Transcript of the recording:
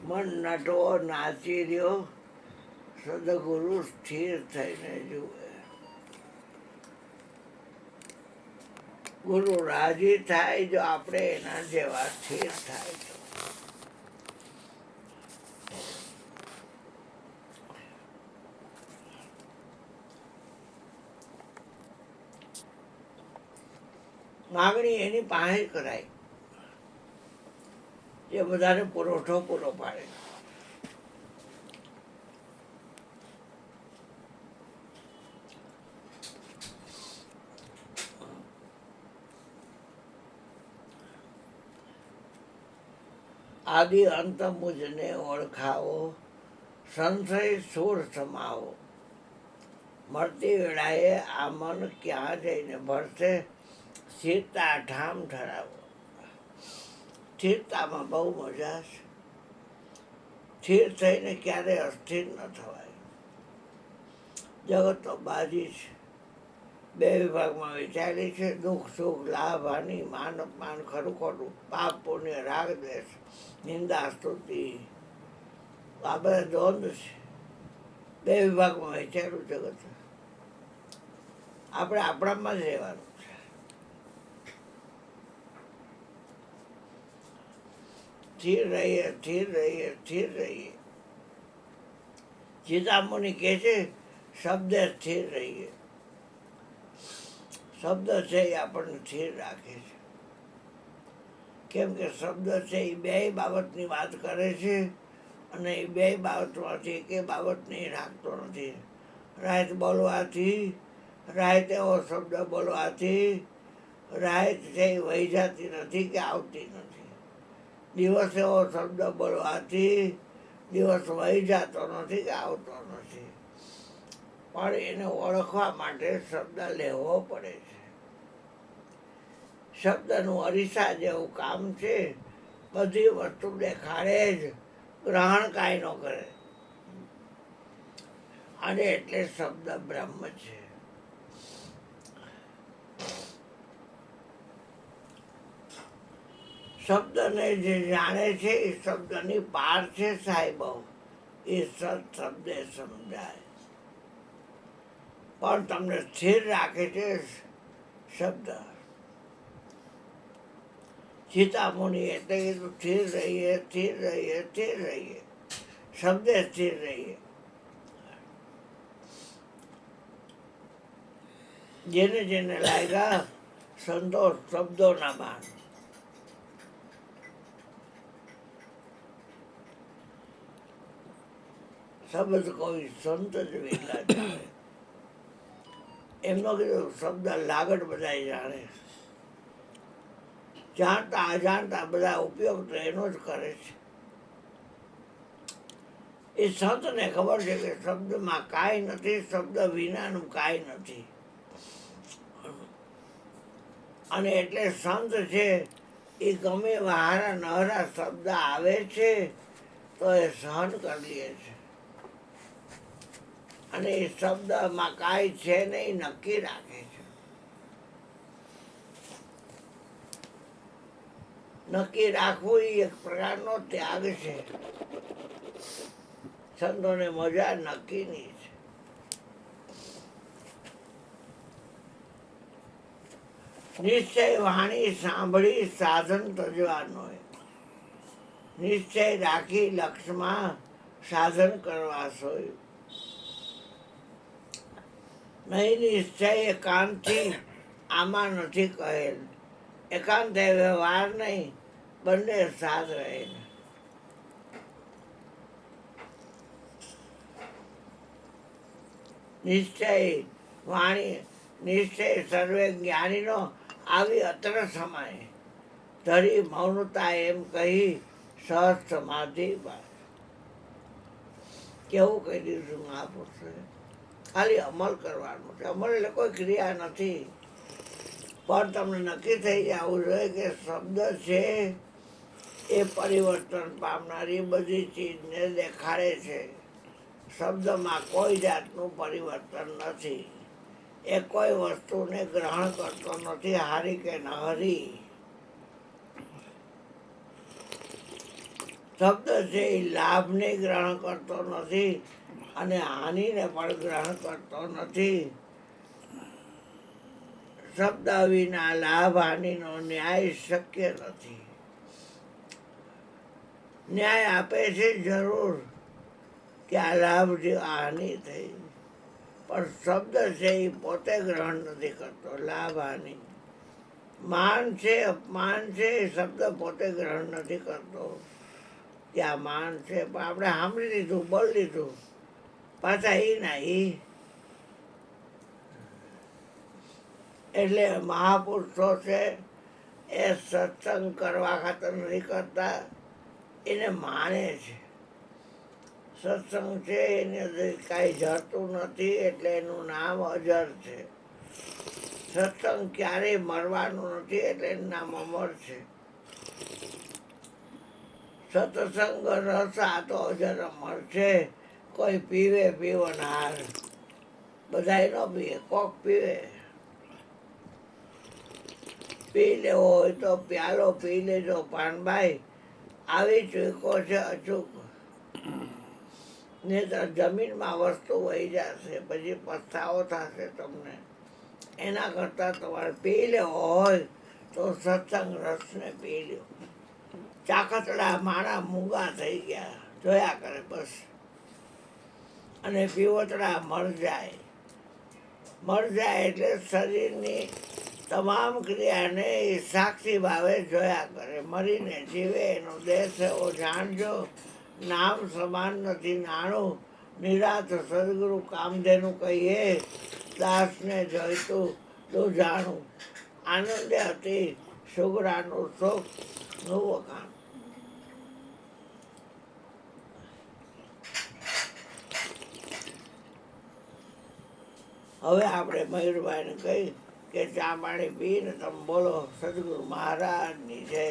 મન નટવો નાચી રહ્યો, સદગુરુ સ્થિર થઈને જુએ. ગુરુ રાજી થાય જો આપણે એના જેવા સ્થિર થાય તો. માગણી એની પાસે કરાય જે બધાને પુરવઠો પૂરો પાડે. આદિ અંત મુજને ઓળખાવો, સંશય સૂર સમાવો. મળતી વેળાએ આ મન ક્યાં જઈને ભરશે, સ્થિરતા ઠામ ઠરાવો. સ્થિરતામાં બહુ મજા છે. સ્થિર થઈને ક્યારેય અસ્થિર ન થવાય. જગત તો બાજી છે, બે વિભાગમાં વિચારેલી છે. દુઃખ સુખ, લાભ હાનિ, માન અપમાન, ખરું ખોટું, પાપ પુણ્ય, રાગ દ્વેષ, નિંદા સ્તુતિ, આ બધા દ્વંદ છે. બે વિભાગમાં વહેંચાયેલું જગત. આપણે આપણામાં જ રહેવાનું છે. સ્થિર રહીએ, સ્થિર રહીએ, સ્થિર રહીએ. ચિંતામણી કહે છે શબ્દે સ્થિર રહીએ. શબ્દ છે એ આપણને સ્થિર રાખે છે. કેમ કે શબ્દ છે એ બે બાબતની વાત કરે છે અને એ બે બાબતમાંથી એકે બાબતને રાખતો નથી. રાહત બોલવાથી, રાહત એવો શબ્દ બોલવાથી રાહત છે એ વહી જતી નથી કે આવતી નથી. દિવસ એવો શબ્દ બોલવાથી દિવસ વહી જતો નથી કે આવતો નથી. પણ એને ઓળખવા માટે શબ્દ લેવો પડે છે. શબ્દનું અરીસા જેવું કામ છે. બધી વસ્તુ દેખાડે જ, ગ્રહણ કાંઈ ન કરે. અને એટલે શબ્દ બ્રહ્મ છે. શબ્દને જે જાણે છે એ શબ્દની પાર છે સાહેબો. એ સત શબ્દે સમજાય. પણ તમને સ્થિર રાખે છે શબ્દ. ચિંતામણી એટલે કીધું સ્થિર રહીએ, સ્થિર રહીએ, સ્થિર રહીએ. શબ્દે સ્થિર રહીએ. જેને જેને લાગ્યા સંતોષ શબ્દોના બાણ. શબ્દ કોઈ સંત જ વેલા જાણે. એમનો કીધું શબ્દ લાગડ બધા જાણે. જાણતા અજાણતા બધા ઉપયોગ તો એનો જ કરે છે. એ સંતને ખબર છે કે શબ્દમાં કાંઈ નથી, શબ્દ વિનાનું કાંઈ નથી. અને એટલે સંત છે એ ગમે વહારા નહરા શબ્દ આવે છે તો એ સહન કરી લે છે. અને એ શબ્દમાં કાંઈ છે નહીં નક્કી રાખે છે. નક્કી રાખવું એ એક પ્રકારનો ત્યાગ છે. સંતોને મજા નક્કીની છે. નિશ્ચય વાણી સાંભળી સાધન તજવાનો. નિશ્ચય રાખી લક્ષ્યમાં સાધન કરવા સોય. નહીં નિશ્ચય એકાંતથી આમાં નથી કહેલ. એકાંત એ વ્યવહાર નહીં, બંને સાથ રહે. નિશ્ચય વાણી, નિશ્ચય સર્વે જ્ઞાનીનો આવી અત્ર સમય ધરી મૌનતા એમ કહી સહજ સમાધિ. કેવું કહી દીધું મહાપુરુષોએ. ખાલી અમલ કરવાનું છે. અમલ એટલે કોઈ ક્રિયા નથી. પણ તમને નક્કી થઈ જવું જોઈએ કે શબ્દ છે એ પરિવર્તન પામનારી બધી ચીજને દેખાડે છે. શબ્દમાં કોઈ જાતનું પરિવર્તન નથી. એ કોઈ વસ્તુને ગ્રહણ કરતો નથી, હારી કે ન હરી. શબ્દ છે એ લાભને ગ્રહણ કરતો નથી અને હાનિને પણ ગ્રહણ કરતો નથી. શબ્દ વિના લાભ હાનિનો ન્યાય શક્ય નથી. ન્યાય આપે છે જરૂર કે આ લાભથી આ હાનિ થઈ, પણ શબ્દ છે એ પોતે ગ્રહણ નથી કરતો લાભ હાનિ. માન છે, અપમાન છે, એ શબ્દ પોતે ગ્રહણ નથી કરતો કે આ માન છે, પણ આપણે સાંભળી લીધું, બોલી લીધું, પાછા એ ના એ. એટલે મહાપુરુષો છે એ સત્સંગ કરવા ખાતર નથી કરતા, એને માને છે. સત્સંગ છે એની અંદર કાંઈ જતું નથી, એટલે એનું નામ અજર છે. સત્સંગ ક્યારેય મરવાનું નથી, એટલે એનું નામ અમર છે. સત્સંગ રસ આ તો અજર અમર છે. કોઈ પીવે પીવનાર, બધા ન પીવે, કોક પીવે. પી લેવો હોય તો પ્યાલો પી લેજો પાનભાઈ, આવી ચૂકો છે અચૂક. ને તો જમીનમાં વસ્તુ વહી જશે, પછી પસ્તાવો થશે તમને. એના કરતાં તમારે પી લેવો હોય તો સત્સંગ રસને પી લ્યો. ચાકતડા માણા મૂંગા થઈ ગયા, જોયા કરે બસ. અને પીવતડા મર જાય એટલે શરીરની તમામ ક્રિયાને એ સાક્ષી ભાવે જોયા કરે. મરીને જીવે એનો દેશ એવો જાણજો, નામ સમાન નથી નાણું. નિરાત સદગુરુ કામધેનું કહીએ, દાસને જોઈતું તું જાણું. આનંદે હતી સુગરાનું સુખ નું વખાણ. હવે આપણે મયુરભાઈને કહી કે ચા પાણી પીને તમે બોલો સદગુરુ મહારાજની જય.